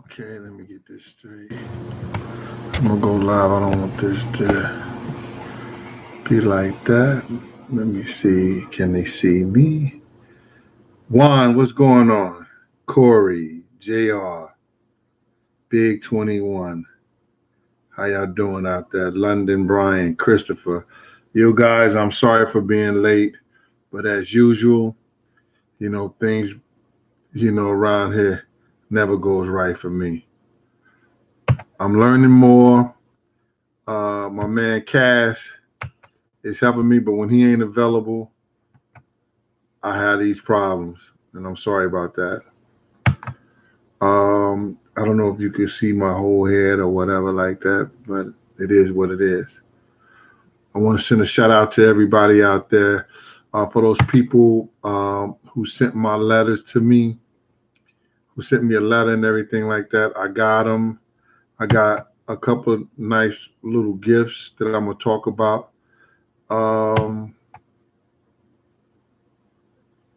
Okay, let me get this straight. I'm gonna go live. I don't want this to be like that. Let me see. Can they see me? Juan, what's going on? Corey, JR, Big 21. How y'all doing out there? London, Brian, Christopher. You guys, I'm sorry for being late, but as usual, things, around here never goes right for me. I'm learning more. My man Cash is helping me, but when he ain't available, I have these problems, and I'm sorry about that. I don't know if you can see my whole head or whatever like that, but it is what it is. I want to send a shout out to everybody out there, for those people who sent my letters to me, who sent me a letter and everything like that. I got them. I got a couple of nice little gifts that I'm gonna talk about. Um,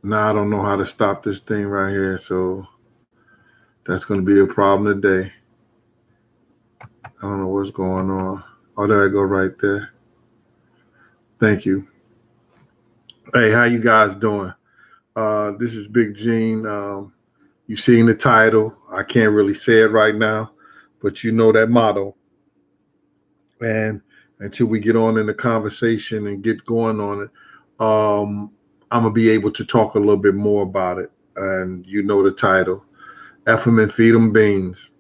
Now I don't know how to stop this thing right here, so that's going to be a problem today. I don't know what's going on. Oh, there I go right there. Thank you. Hey, how you guys doing? This is Big Gene. You seen the title. I can't really say it right now, but you know that motto. And until we get on in the conversation and get going on it, I'm going to be able to talk a little bit more about it. And you know the title. F 'em and feed 'em beans.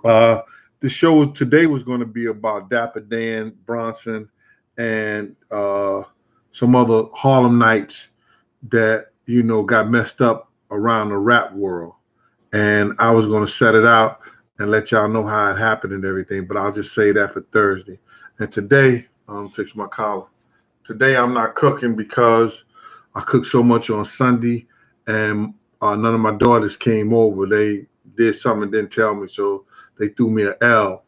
Uh, the show today was going to be about Dapper Dan Bronson and some other Harlem Nights that got messed up around the rap world, and I was going to set it out and let y'all know how it happened and everything. But I'll just say that for Thursday. And today, fix my collar. Today I'm not cooking because I cooked so much on Sunday, and none of my daughters came over. They did something and didn't tell me, so they threw me an L.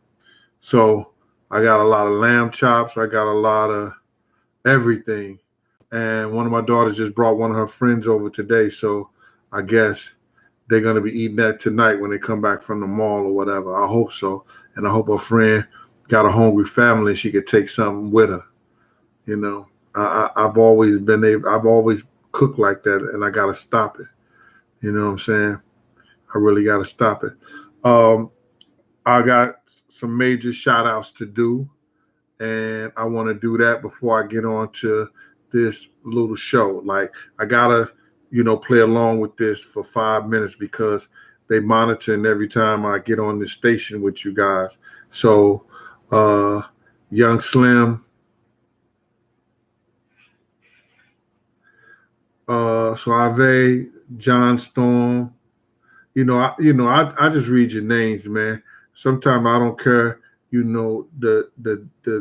So I got a lot of lamb chops. I got a lot of everything. And one of my daughters just brought one of her friends over today. So I guess they're going to be eating that tonight when they come back from the mall or whatever. I hope so. And I hope her friend got a hungry family and she could take something with her. You know, I've always cooked like that, and I got to stop it. You know what I'm saying? I really got to stop it. Um, I got some major shout outs to do, and I want to do that before I get on to this little show. Like, I got to, play along with this for 5 minutes because they monitoring every time I get on this station with you guys. So, Young Slim, Suave, John Storm, I just read your names, man. Sometimes I don't care, the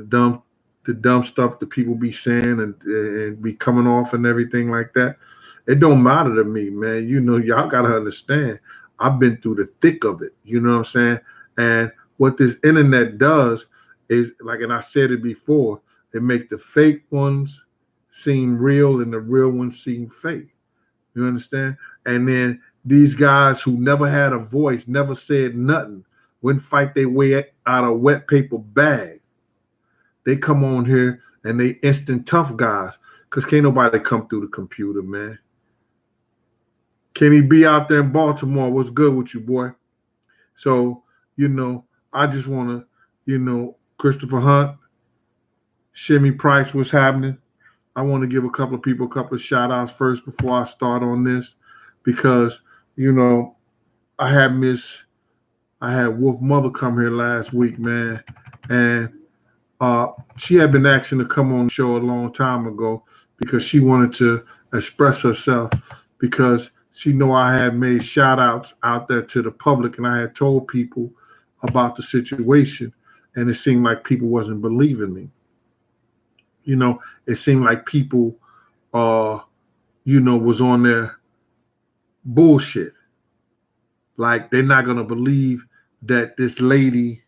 dumb stuff that people be saying and be coming off and everything like that. It don't matter to me, man. Y'all gotta understand. I've been through the thick of it. You know what I'm saying? And what this internet does is, like, and I said it before, it make the fake ones seem real and the real ones seem fake. You understand? And then these guys who never had a voice, never said nothing, wouldn't fight their way out of a wet paper bag. They come on here and they instant tough guys because can't nobody come through the computer, man. Kenny B out there in Baltimore, what's good with you, boy? So, I just want to, Christopher Hunt, Shimmy Price, what's happening? I want to give a couple of people a couple of shout outs first before I start on this because, you know, I had Wolf Mother come here last week, man, and she had been asking to come on the show a long time ago because she wanted to express herself because she know I had made shout outs out there to the public and I had told people about the situation, and it seemed like people wasn't believing me. It seemed like people was on their bullshit. Like, they're not gonna believe that this lady,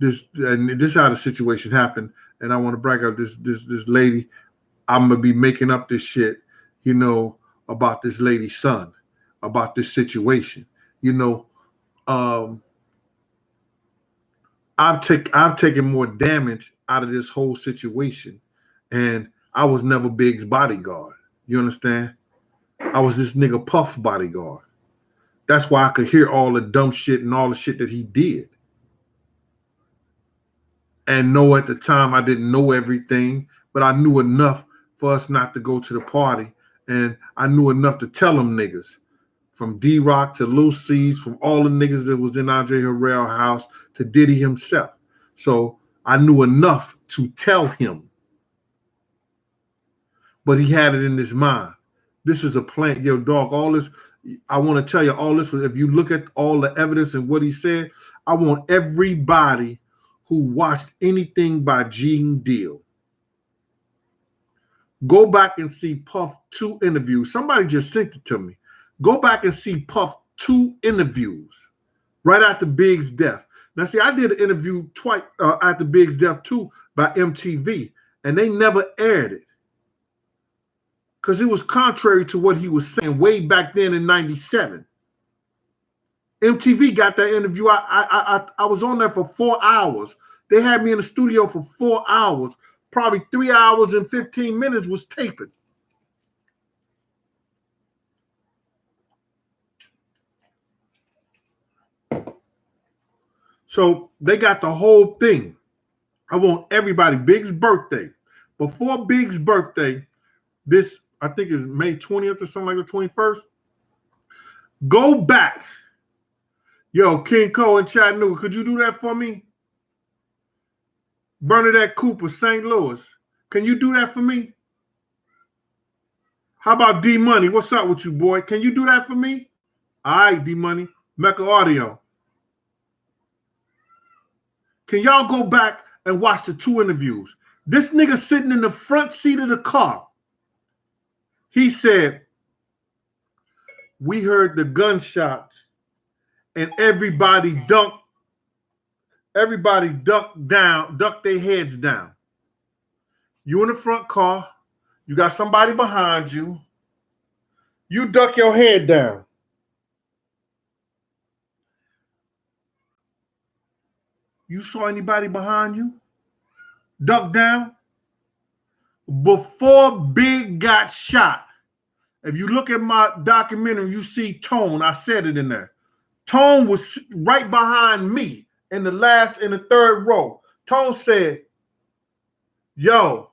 this is how the situation happened. And I want to brag out this lady. I'm gonna be making up this shit, about this lady's son, about this situation. You know, I've taken more damage out of this whole situation, and I was never Big's bodyguard. You understand? I was this nigga Puff's bodyguard. That's why I could hear all the dumb shit and all the shit that he did. And know at the time I didn't know everything, but I knew enough for us not to go to the party. And I knew enough to tell them niggas, from D-Rock to Lil C's, from all the niggas that was in Andre Harrell house to Diddy himself. So I knew enough to tell him. But he had it in his mind. This is a plan. Yo, dog, all this, I want to tell you all this. If you look at all the evidence and what he said, I want everybody who watched anything by Gene Deal, go back and see Puff 2 interviews. Somebody just sent it to me. Go back and see Puff 2 interviews right after Big's death. Now, see, I did an interview twice after Big's death too by MTV, and they never aired it because it was contrary to what he was saying way back then in '97. MTV got that interview. I was on there for 4 hours. They had me in the studio for 4 hours. Probably 3 hours and 15 minutes was taping. So they got the whole thing. I want everybody, Big's birthday. Before Big's birthday, this, I think is May 20th or something like the 21st. Go back. Yo, King Cole in Chattanooga, could you do that for me? Bernadette Cooper, St. Louis. Can you do that for me? How about D Money? What's up with you, boy? Can you do that for me? All right, D Money. Mecca Audio. Can y'all go back and watch the 2 interviews? This nigga sitting in the front seat of the car. He said, we heard the gunshots and everybody ducked their heads down. You in the front car, you got somebody behind you, you duck your head down. You saw anybody behind you? Duck down? Before Big got shot, if you look at my documentary, you see Tone. I said it in there. Tone was right behind me in the third row. Tone said, yo,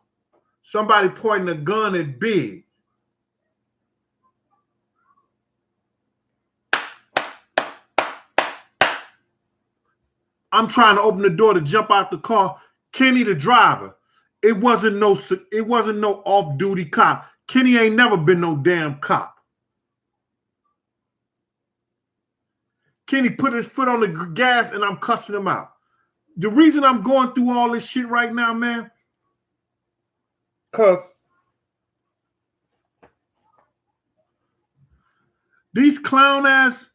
somebody pointing a gun at Big. I'm trying to open the door to jump out the car. Kenny, the driver, it wasn't no off-duty cop. Kenny ain't never been no damn cop. Kenny put his foot on the gas and I'm cussing him out. The reason I'm going through all this shit right now, man, because these clown ass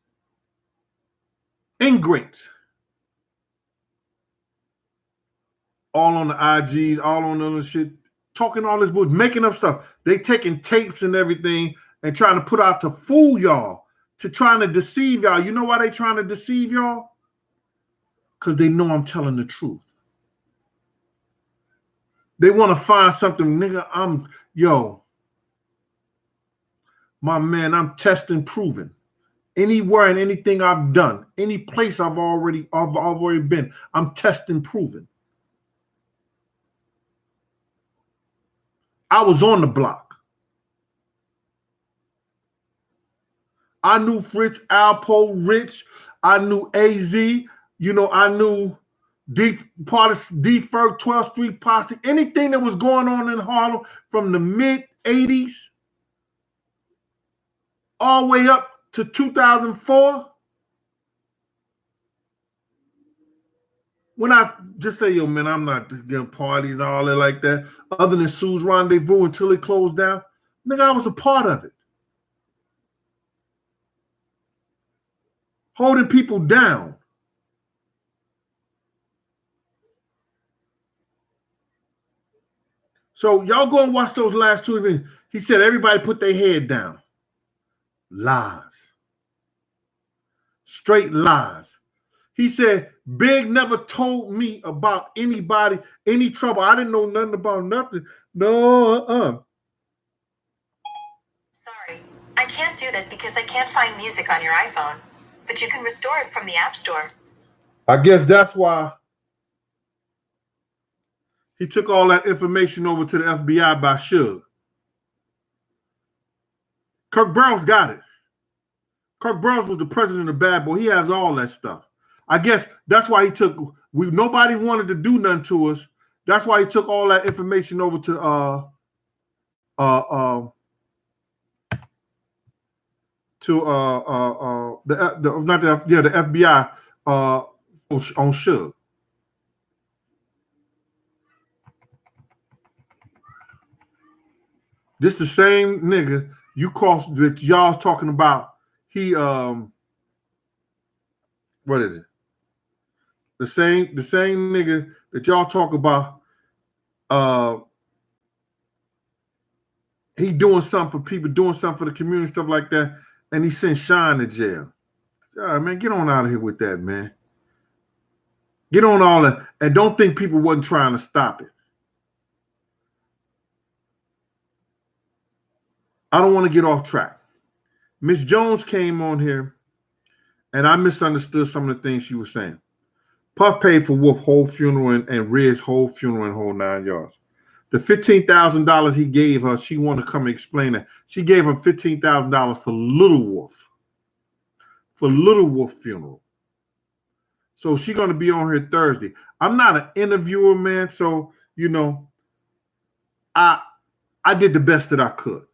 ingrates, all on the IGs, all on the other shit, talking all this bullshit, making up stuff. They taking tapes and everything and trying to put out to fool y'all, to trying to deceive y'all. You know why they trying to deceive y'all? Because they know I'm telling the truth. They want to find something, nigga. My man, I'm testing, proven. Anywhere and anything I've done, any place I've already been, I'm testing, proven. I was on the block. I knew Fritz, Alpo, Rich. I knew AZ. You know, I knew D-Ferg, 12th Street Posse. Anything that was going on in Harlem from the mid-'80s all the way up to 2004. When I just say, yo, man, I'm not getting parties and all that like that, other than Sue's Rendezvous until it closed down, nigga, I was a part of it. Holding people down. So y'all go and watch those last 2 events. He said everybody put their head down. Lies. Straight lies. He said, Big never told me about anybody, any trouble. I didn't know nothing about nothing. No, Sorry, I can't do that because I can't find music on your iPhone. But you can restore it from the App Store. I guess that's why he took all that information over to the FBI by Suge. Kirk Browns got it. Kirk Browns was the president of Bad Boy. He has all that stuff. I guess that's why he took. Nobody wanted to do nothing to us. That's why he took all that information over to the FBI on Suge. This the same nigga you crossed that y'all talking about. He what is it? The same nigga that y'all talk about. He doing something for people, doing something for the community, stuff like that, and he sent Shine to jail. All right, man, get on out of here with that, man. Get on all that, and don't think people wasn't trying to stop it. I don't want to get off track. Miss Jones came on here, and I misunderstood some of the things she was saying. Puff paid for Wolf's whole funeral and Red's whole funeral and whole 9 yards. The $15,000 he gave her, she wanted to come and explain that. She gave him $15,000 for Little Wolf, for Little Wolf funeral. So she's going to be on here Thursday. I'm not an interviewer, man, so, you know, I did the best that I could.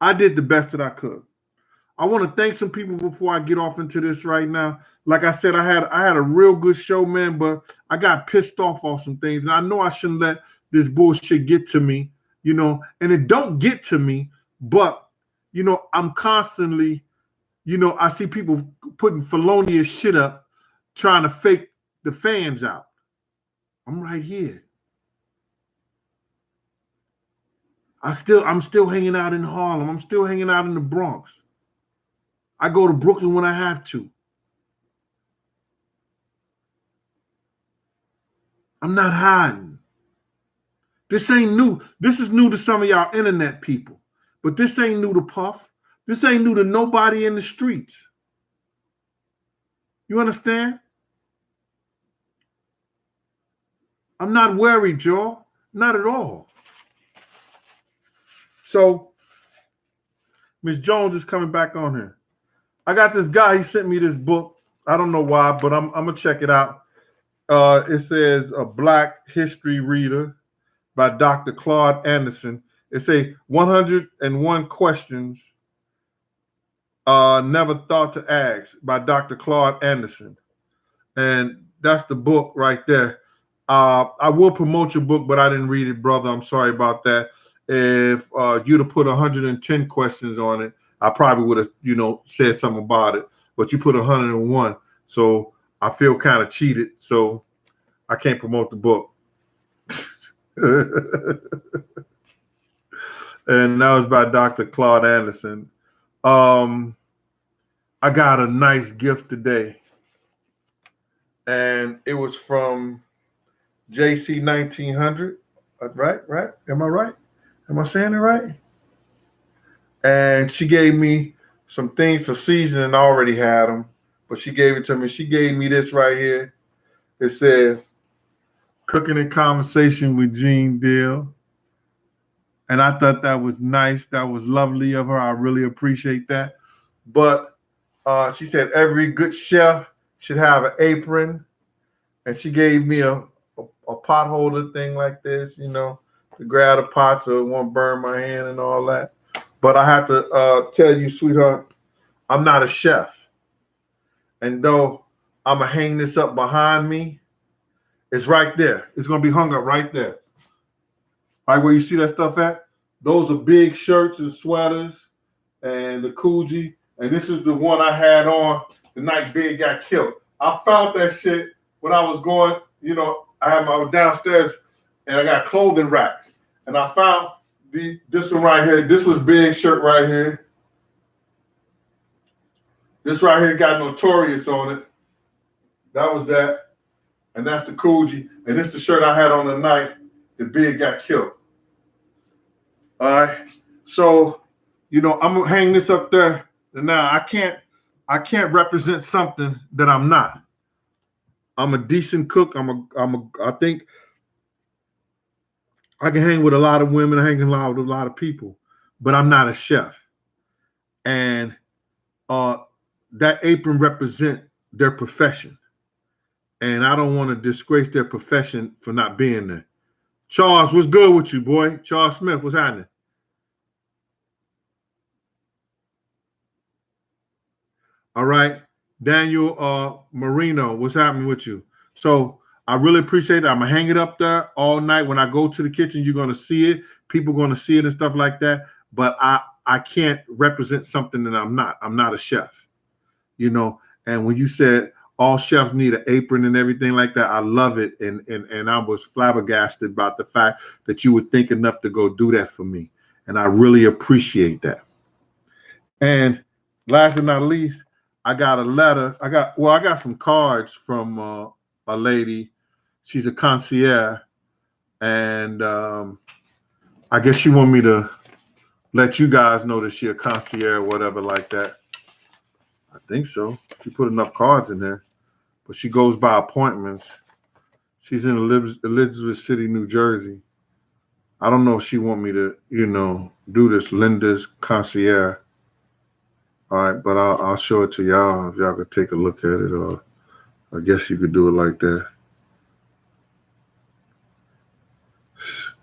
I did the best that I could. I want to thank some people before I get off into this right now. Like I said, I had a real good show, man, but I got pissed off on some things. And I know I shouldn't let this bullshit get to me, you know, and it don't get to me, but, you know, I'm constantly, you know, I see people putting felonious shit up, trying to fake the fans out. I'm right here. I'm still hanging out in Harlem. I'm still hanging out in the Bronx. I go to Brooklyn when I have to. I'm not hiding. This ain't new. This is new to some of y'all internet people. But this ain't new to Puff. This ain't new to nobody in the streets. You understand? I'm not worried, y'all. Not at all. So, Miss Jones is coming back on here. I got this guy, he sent me this book. I don't know why, but I'm going to check it out. It says A Black History Reader by Dr. Claude Anderson. It says 101 Questions Never Thought to Ask by Dr. Claude Anderson. And that's the book right there. I will promote your book, but I didn't read it, brother. I'm sorry about that. If you'd have put 110 questions on it, I probably would have, you know, said something about it. But you put 101, so I feel kind of cheated. So I can't promote the book. And that was by Dr. Claude Anderson. I got a nice gift today, and it was from JC 1900. Right? Am I right? Am I saying it right? And she gave me some things for seasoning. I already had them, but she gave it to me. She gave me this right here. It says, Cooking in Conversation with Gene Deal. And I thought that was nice. That was lovely of her. I really appreciate that. But she said every good chef should have an apron. And she gave me a pot holder thing like this, you know, to grab the pot so it won't burn my hand and all that. But I have to tell you, sweetheart, I'm not a chef. And though I'm going to hang this up behind me, it's right there. It's going to be hung up right there. Right where you see that stuff at? Those are big shirts and sweaters and the Coogee. And this is the one I had on the night Big got killed. I found that shit when I was going, you know, I was downstairs and I got clothing racks. And I found this one right here. This was Big's shirt right here. This right here got Notorious on it. That was that. And that's the Coogee. And this is the shirt I had on the night that Big got killed. All right. So, I'm gonna hang this up there. And now I can't represent something that I'm not. I'm a decent cook. I think I can hang with a lot of women, I hang with a lot of people, but I'm not a chef. And that apron represent their profession. And I don't want to disgrace their profession for not being there. Charles, what's good with you, boy? Charles Smith, what's happening? All right. Daniel Marino, what's happening with you? So I really appreciate it. I'm gonna hang it up there all night. When I go to the kitchen, you're gonna see it. People are gonna see it and stuff like that. But I can't represent something that I'm not. I'm not a chef, And when you said all chefs need an apron and everything like that, I love it. And I was flabbergasted about the fact that you would think enough to go do that for me. And I really appreciate that. And last but not least, I got a letter. I got some cards from a lady. She's a concierge, and I guess she want me to let you guys know that she a concierge or whatever like that. I think so. She put enough cards in there, but she goes by appointments. She's in Elizabeth City, New Jersey. I don't know if she want me to, do this. Linda's concierge. All right, but I'll show it to y'all if y'all could take a look at it, or I guess you could do it like that.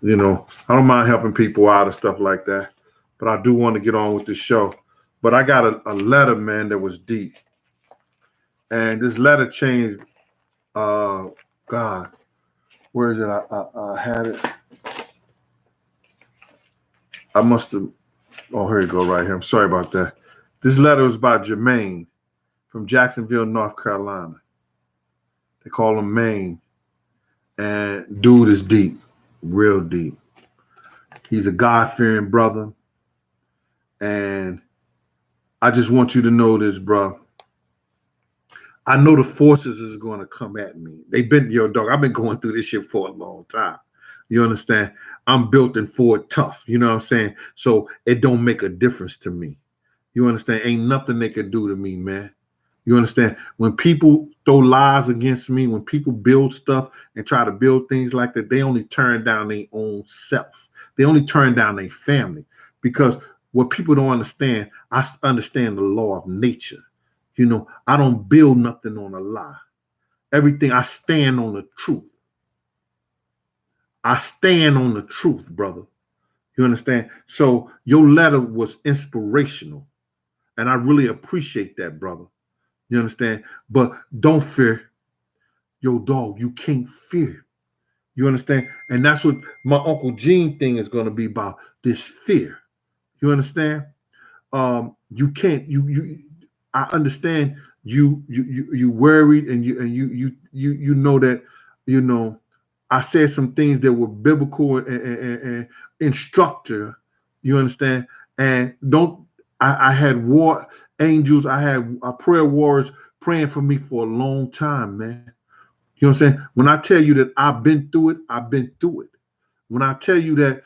I don't mind helping people out and stuff like that, but I do want to get on with the show. But I got a letter, man, that was deep. And this letter changed, God, where is it? I had it. I must have, here you go, right here. I'm sorry about that. This letter was by Jermaine from Jacksonville, North Carolina. They call him Maine. And dude is deep, real deep. He's a God-fearing brother. And I just want you to know this, bro. I know the forces is going to come at me. They've been, dog, I've been going through this shit for a long time. You understand? I'm built and forward tough. You know what I'm saying? So it don't make a difference to me. You understand? Ain't nothing they can do to me, man. You understand? When people throw lies against me, when people build stuff and try to build things like that, they only turn down their own self. They only turn down their family. Because what people don't understand, I understand the law of nature. I don't build nothing on a lie. Everything, I stand on the truth. I stand on the truth, brother. You understand? So your letter was inspirational. And I really appreciate that, brother. You understand? But don't fear. Yo, dog, you can't fear. You understand? And that's what my Uncle Gene thing is going to be about, this fear. You understand? You can't, I understand you worried, and you know that, I said some things that were biblical and instructor. You understand? And I had war angels, I had prayer warriors praying for me for a long time, man. You know what I'm saying? When I tell you that I've been through it, I've been through it. When I tell you that,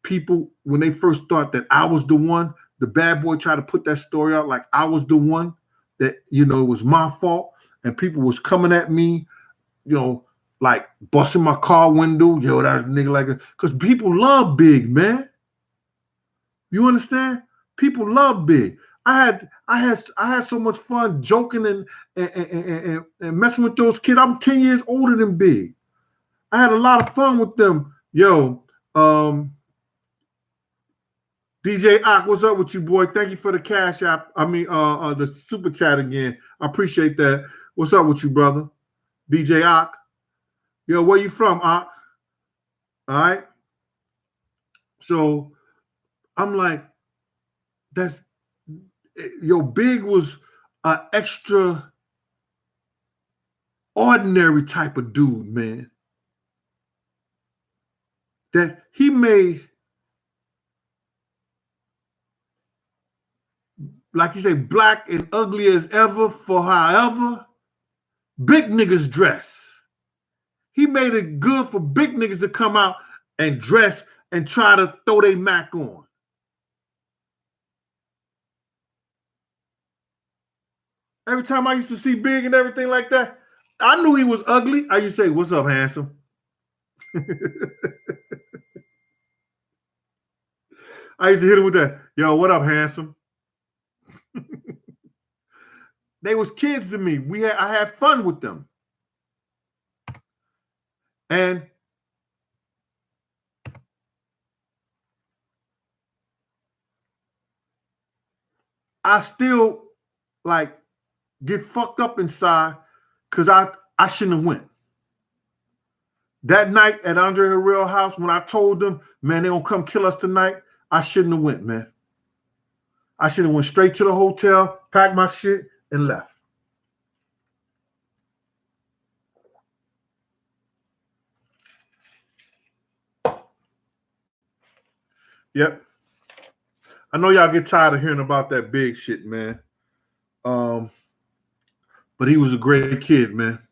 people, when they first thought that I was the one, the bad boy tried to put that story out like I was the one, that, it was my fault, and people was coming at me, like busting my car window. Yo, that's a nigga like that. Because people love Big, man. You understand? People love Big. I had so much fun joking and messing with those kids. I'm 10 years older than Big. I had a lot of fun with them. Yo, DJ Ock, what's up with you, boy? Thank you for the cash app. The super chat again. I appreciate that. What's up with you, brother? DJ Ock. Yo, where you from, Ock? All right. So I'm like, Big was an extra ordinary type of dude, man. That he may like you say, black and ugly as ever for however big niggas dress. He made it good for big niggas to come out and dress and try to throw their Mac on. Every time I used to see Big and everything like that, I knew he was ugly. I used to say, "What's up, handsome?" I used to hit him with that, "Yo, what up, handsome?" They was kids to me. I had fun with them. And I still like get fucked up inside because I shouldn't have went. That night at Andre Harrell house, when I told them, man, they gonna come kill us tonight, I shouldn't have went, man. I should have went straight to the hotel, packed my shit, and left. Yep. I know y'all get tired of hearing about that Big shit, man. But he was a great kid, man.